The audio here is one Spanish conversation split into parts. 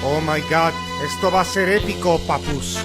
Oh my god, esto va a ser épico, papus.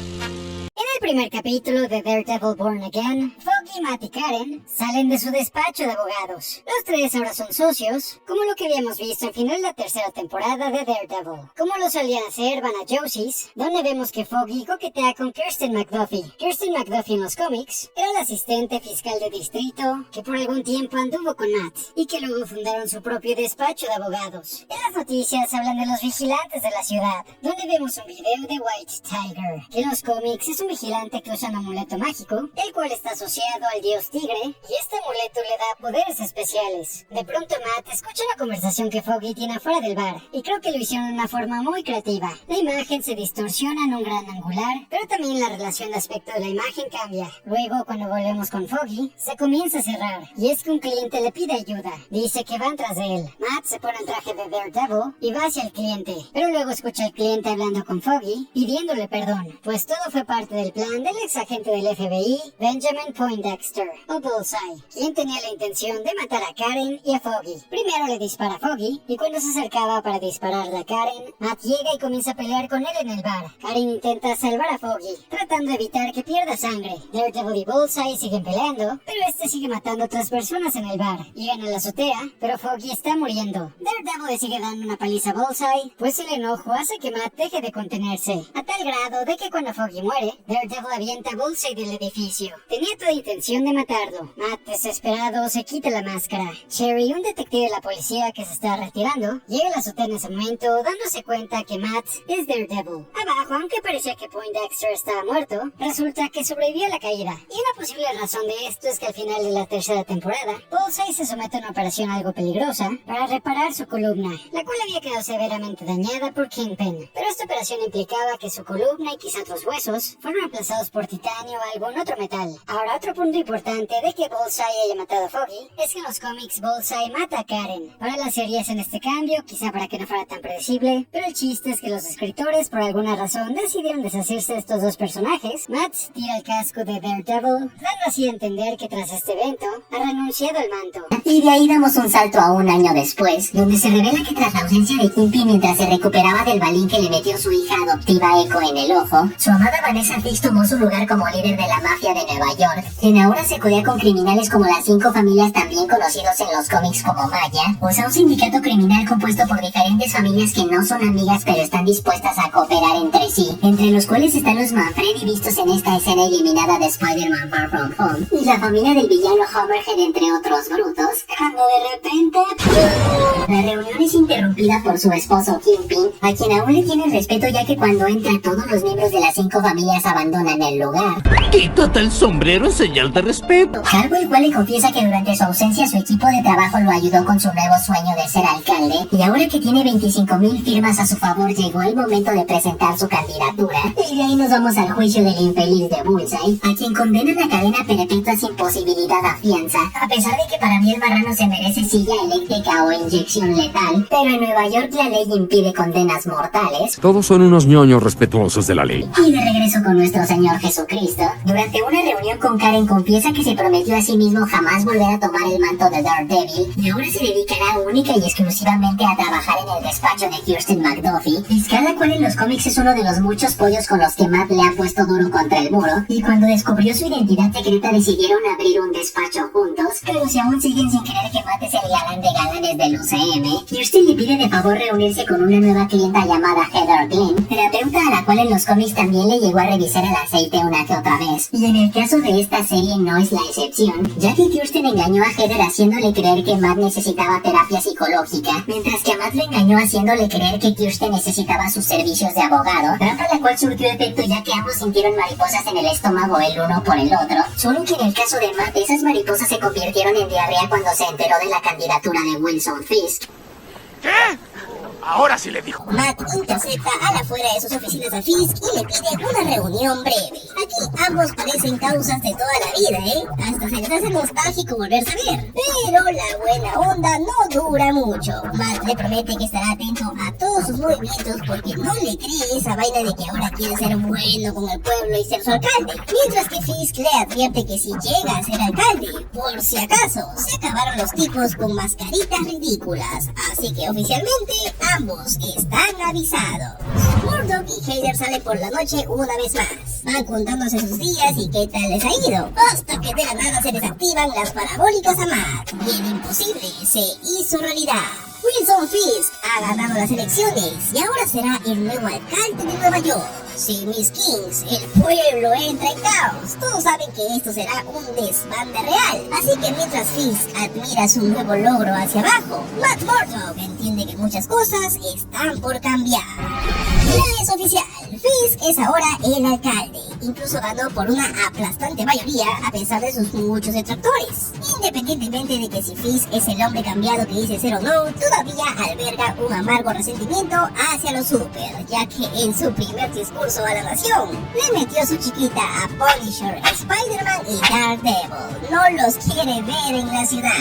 En el primer capítulo de Daredevil Born Again, Foggy, Matt y Karen salen de su despacho de abogados. Los tres ahora son socios, como lo que habíamos visto al final de la tercera temporada de Daredevil. Como lo solían hacer, van a Josie's, donde vemos que Foggy coquetea con Kirsten McDuffie. Kirsten McDuffie en los cómics era la asistente fiscal de distrito que por algún tiempo anduvo con Matt y que luego fundaron su propio despacho de abogados. En las noticias hablan de los vigilantes de la ciudad, donde vemos un video de White Tiger, que en los cómics es un vigilante que usa un amuleto mágico, el cual está asociado al dios tigre, y este amuleto le da poderes especiales. De pronto Matt escucha una conversación que Foggy tiene afuera del bar, y creo que lo hicieron de una forma muy creativa. La imagen se distorsiona en un gran angular, pero también la relación de aspecto de la imagen cambia. Luego, cuando volvemos con Foggy, se comienza a cerrar, y es que un cliente le pide ayuda. Dice que van tras de él. Matt se pone el traje de Daredevil y va hacia el cliente, pero luego escucha al cliente hablando con Foggy, pidiéndole perdón, pues todo fue parte del plan del ex agente del FBI, Benjamin Poindexter, o Bullseye, quien tenía la intención de matar a Karen y a Foggy. Primero le dispara a Foggy, y cuando se acercaba para dispararle a Karen, Matt llega y comienza a pelear con él en el bar. Karen intenta salvar a Foggy, tratando de evitar que pierda sangre. Daredevil y Bullseye siguen peleando, pero este sigue matando a otras personas en el bar. Llegan a la azotea, pero Foggy está muriendo. Daredevil le sigue dando una paliza a Bullseye, pues el enojo hace que Matt deje de contenerse, a tal grado de que cuando Foggy muere, Daredevil avienta a Bullseye del edificio. Tenía toda intención de matarlo. Matt, desesperado, se quita la máscara. Cherry, un detective de la policía que se está retirando, llega a la azotea en ese momento, dándose cuenta que Matt es Daredevil. Abajo, aunque parecía que Poindexter estaba muerto, resulta que sobrevivió a la caída. Y una posible razón de esto es que al final de la tercera temporada, Bullseye se somete a una operación algo peligrosa para reparar su columna, la cual había quedado severamente dañada por Kingpin. Pero esta operación implicaba que su columna y quizá otros huesos fueron reemplazados por titanio o algún otro metal. Ahora, otro punto importante de que Bullseye haya matado a Foggy es que en los cómics Bullseye mata a Karen. Para la serie hacen este cambio, quizá para que no fuera tan predecible, pero el chiste es que los escritores por alguna razón decidieron deshacerse de estos dos personajes. Matt tira el casco de Daredevil, dando así a entender que tras este evento ha renunciado al manto. Y de ahí damos un salto a un año después, donde se revela que tras la ausencia de Kingpin mientras se recuperaba del balín que le metió su hija adoptiva Echo en el ojo, su amada Vanessa Fix tomó su lugar como líder de la mafia de Nueva York, quien ahora se codea con criminales como las 5 familias también conocidos en los cómics como Maya, o sea un sindicato criminal compuesto por diferentes familias que no son amigas pero están dispuestas a cooperar entre sí, entre los cuales están los Manfredi vistos en esta escena eliminada de Spider-Man Far From Home, y la familia del villano Hammerhead entre otros brutos, cuando de repente... La reunión es interrumpida por su esposo Kingpin, a quien aún le tiene respeto ya que cuando entra todos los miembros de las 5 familias abandonan el lugar. Quítate el sombrero en señal de respeto. Cargo el cual le confiesa que durante su ausencia su equipo de trabajo lo ayudó con su nuevo sueño de ser alcalde, y ahora que tiene 25,000 firmas a su favor llegó el momento de presentar su candidatura. Y de ahí nos vamos al juicio del infeliz de Bullseye, a quien condenan a cadena perpetua sin posibilidad a fianza, a pesar de que para mí el marrano se merece silla eléctrica o inyección letal, pero en Nueva York la ley impide condenas mortales. Todos son unos ñoños respetuosos de la ley. Y de regreso con nuestro Señor Jesucristo, durante una reunión con Karen confiesa que se prometió a sí mismo jamás volver a tomar el manto de Daredevil y ahora se dedicará única y exclusivamente a trabajar en el despacho de Kirsten McDuffie, fiscal la cual en los cómics es uno de los muchos pollos con los que Matt le ha puesto duro contra el muro, y cuando descubrió su identidad secreta decidieron abrir un despacho juntos, pero si aún siguen sin creer que Matt es el galán de galanes del UCM, Kirsten le pide de favor reunirse con una nueva clienta llamada Heather Glenn, terapeuta a la cual en los cómics también le llegó a revisar el aceite una que otra vez, y en el caso de esta serie no es la excepción, ya que Kirsten engañó a Heather haciéndole creer que Matt necesitaba terapia psicológica, mientras que a Matt le engañó haciéndole creer que Kirsten necesitaba sus servicios de abogado, trampa la cual surtió efecto ya que ambos sintieron mariposas en el estómago el uno por el otro, solo que en el caso de Matt esas mariposas se convirtieron en diarrea cuando se enteró de la candidatura de Wilson Fisk. ¿Qué? Ahora sí le dijo. Matt intercepta a la afuera de sus oficinas a Fisk y le pide una reunión breve. Aquí ambos parecen causas de toda la vida, Hasta se les hace nostálgico volverse a ver. Pero la buena onda no dura mucho. Matt le promete que estará atento a todos sus movimientos porque no le cree esa vaina de que ahora quiere ser bueno con el pueblo y ser su alcalde. Mientras que Fisk le advierte que si llega a ser alcalde, por si acaso, se acabaron los tipos con mascaritas ridículas. Así que oficialmente, ambos están avisados. Murdoch y Heather salen por la noche una vez más. Van contándose sus días y qué tal les ha ido, hasta que de la nada se desactivan las parabólicas a Matt. Y el imposible se hizo realidad. Wilson Fisk ha ganado las elecciones y ahora será el nuevo alcalde de Nueva York. Si Miss Kings, el pueblo entra en caos. Todos saben que esto será un desbande real. Así que mientras Fisk admira su nuevo logro hacia abajo, Matt Murdock entiende que muchas cosas están por cambiar. Ya es oficial, Fisk es ahora el alcalde. Incluso ganó por una aplastante mayoría a pesar de sus muchos detractores. Independientemente de que si Fisk es el hombre cambiado que dice ser o no, todavía alberga un amargo resentimiento hacia los super, ya que en su primer discurso a la nación le metió su chiquita a Punisher, Spider-Man y Daredevil. No los quiere ver en la ciudad.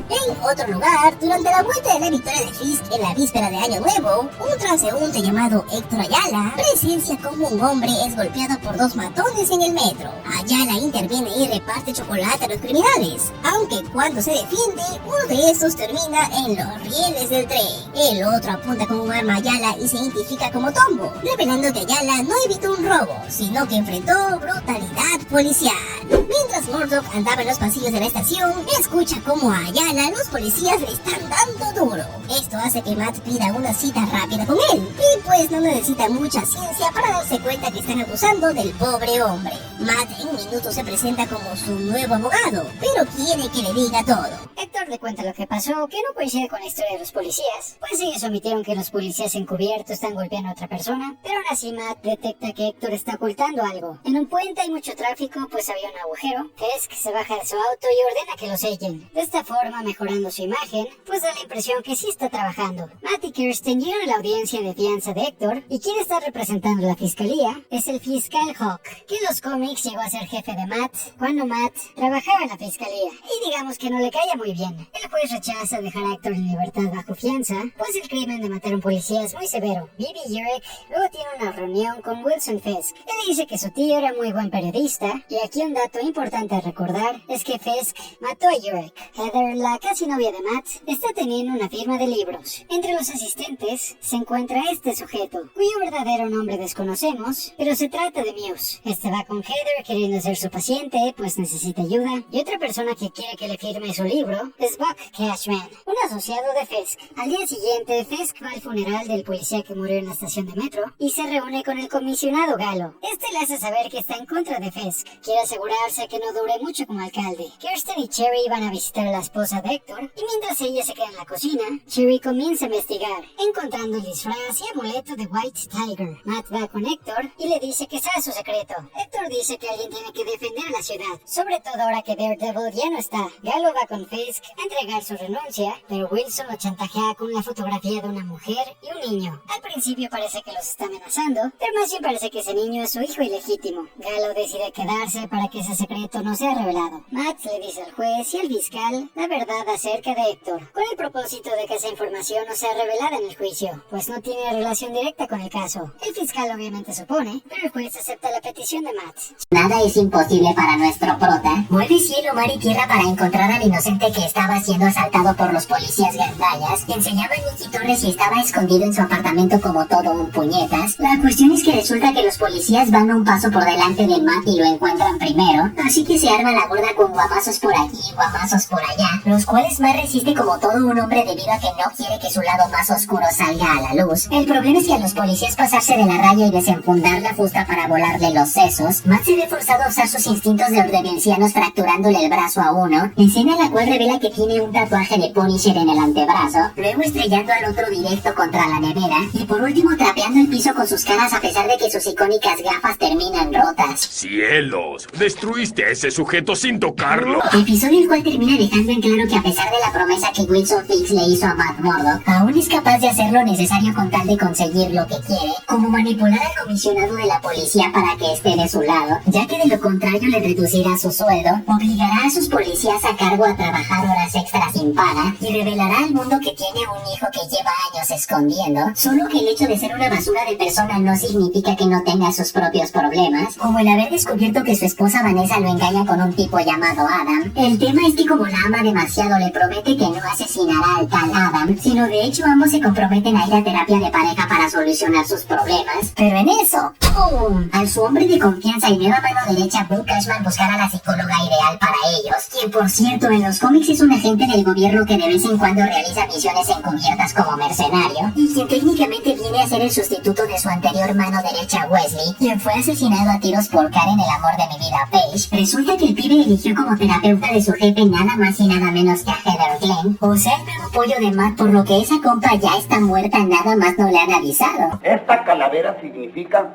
En otro lugar, durante la vuelta de la victoria de Fisk en la víspera de Año Nuevo, un transeúnte llamado Héctor Ayala presencia como un hombre es golpeado por dos matones en el metro. Ayala interviene y reparte chocolate a los criminales, aunque cuando se defiende, uno de estos termina en los rieles del tren. El otro apunta con un arma a Ayala y se identifica como Tombo, revelando que Ayala no evitó un robo, sino que enfrentó brutalidad policial. Mientras Murdoch andaba en los pasillos de la estación, escucha como a Ayala los policías le están dando duro. Esto hace que Matt pida una cita rápida con él, y pues no necesita mucha ciencia para darse cuenta que están acusando del pobre hombre. Matt en un minuto se presenta como su nuevo abogado, pero quiere que le diga todo. Héctor le cuenta lo que pasó, que no coincide con la historia de los policías, pues ellos omitieron que los policías encubiertos están golpeando a otra persona, pero aún así Matt detecta que Héctor está ocultando algo. En un puente hay mucho tráfico, pues había un agujero. Fisk se baja de su auto y ordena que lo sellen. De esta forma, mejorando su imagen, pues da la impresión que sí está trabajando. Matt y Kirsten llegan a la audiencia de fianza de Héctor, y quien está representando la fiscalía es el fiscal Hawk, que en los cómics llegó a ser jefe de Matt cuando Matt trabajaba en la fiscalía, y digamos que no le caía muy bien. El juez rechaza dejar a Héctor en libertad bajo fianza, pues el crimen de matar a un policía es muy severo. Bibi Urich luego tiene una reunión con Wilson Fisk. Él dice que su tío era muy buen periodista, y aquí un dato importante a recordar es que Fisk mató a Urich. Heather, la casi novia de Matt, está teniendo una firma de libros. Entre los asistentes se encuentra este sujeto, cuyo verdadero nombre desconocemos, pero se trata de Muse. Este va con Heather queriendo ser su paciente, pues necesita ayuda, y otra persona que quiere que le firme su libro es Buck Cashman, un asociado de Fisk. Al día siguiente, Fisk va al funeral del policía que murió en la estación de metro y se reúne con el comisionado Gallo. Este le hace saber que está en contra de Fisk. Quiere asegurarse que no dure mucho como alcalde. Kirsten y Cherry van a visitar a la esposa de Héctor, y mientras ella se queda en la cocina, Cherry comienza a investigar, encontrando el disfraz y amuleto de White Tiger. Matt va con Héctor y le dice que sabe su secreto. Héctor dice que alguien tiene que defender a la ciudad, sobre todo ahora que Daredevil ya no está. Gallo va con Fisk a entregar su renuncia, pero Wilson lo chantajea con la fotografía de una mujer y un niño. Al principio parece que los está amenazando, pero más bien parece que ese niño es su hijo ilegítimo. Gallo decide quedarse para que ese secreto no sea revelado. Matt le dice al juez y al fiscal la verdad acerca de Héctor, con el propósito de que esa información no sea revelada en el juicio, pues no tiene relación directa con el caso. El fiscal obviamente supone, pero el juez acepta la petición de Matt. Nada es imposible para nuestro prota. Mueve cielo, mar y tierra para encontrar al inocente que estaba siendo asaltado por los policías gandallas. Enseñaba a Nicky Torres y estaba escondido en su apartamento como todo un puñetas. La cuestión es que resulta que los policías van un paso por delante de Matt y lo encuentran primero, así que se arma la gorda con guamazos por aquí y guamazos por allá, los cuales Matt resiste como todo un hombre debido a que no quiere que su lado más oscuro salga a la luz. El problema es que a los policías pasarse de la raya y desenfundar la fusta para volarle los sesos, Matt se ve forzado a usar sus instintos de ordevencianos fracturándole el brazo a uno, escena en la cual revela que tiene un tatuaje de Punisher en el antebrazo, luego estrellando al otro directo contra la nevera, y por último trapeando el piso con sus caras a pesar de que sus icónicas gafas terminan rotas. ¡Cielos! ¡Destruiste a ese sujeto sin tocarlo! Episodio el cual termina dejando en claro que a pesar de la promesa que Wilson Fisk le hizo a Matt Murdock, aún es capaz de hacer lo necesario con tal de conseguir lo que quiere, como manipular al comisionado de la policía para que esté de su lado, ya que de lo contrario le reducirá su sueldo, obligará a sus policías a cargo a trabajar horas extras sin paga y revelará al mundo que tiene un hijo que lleva años escondiendo, solo que el hecho de ser una basura de persona no significa que no tenga sus propios problemas, como el haber descubierto que su esposa Vanessa lo engaña con un tipo llamado Adam. El tema es que como la ama demasiado le promete que no asesinará al tal Adam, sino de hecho ambos se comprometen a ir a terapia de pareja para solucionar sus problemas. Pero en eso, ¡pum!, al su hombre de confianza y nueva mano derecha, Blue Cashman, buscar a la psicóloga ideal para ellos, quien por cierto en los cómics es un agente del gobierno que de vez en cuando realiza misiones encubiertas como mercenario, y quien técnicamente viene a ser el sustituto de su anterior mano derecha, Wesley, quien fue asesinado a tiros por Karen, el amor de mi vida, Paige. Resulta que el pibe eligió como terapeuta de su jefe nada más y nada menos que a Heather Glenn, o sea el nuevo pollo de Matt, por lo que esa compa ya está muerta, nada más no le han avisado. Esta calavera significa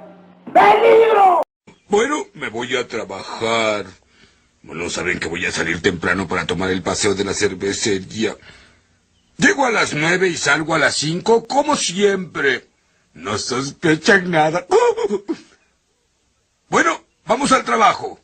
¡peligro! Bueno, me voy a trabajar. ¿No saben que voy a salir temprano para tomar el paseo de la cervecería? Llego a las 9 y salgo a las 5, como siempre. No sospechan nada. Bueno, vamos al trabajo.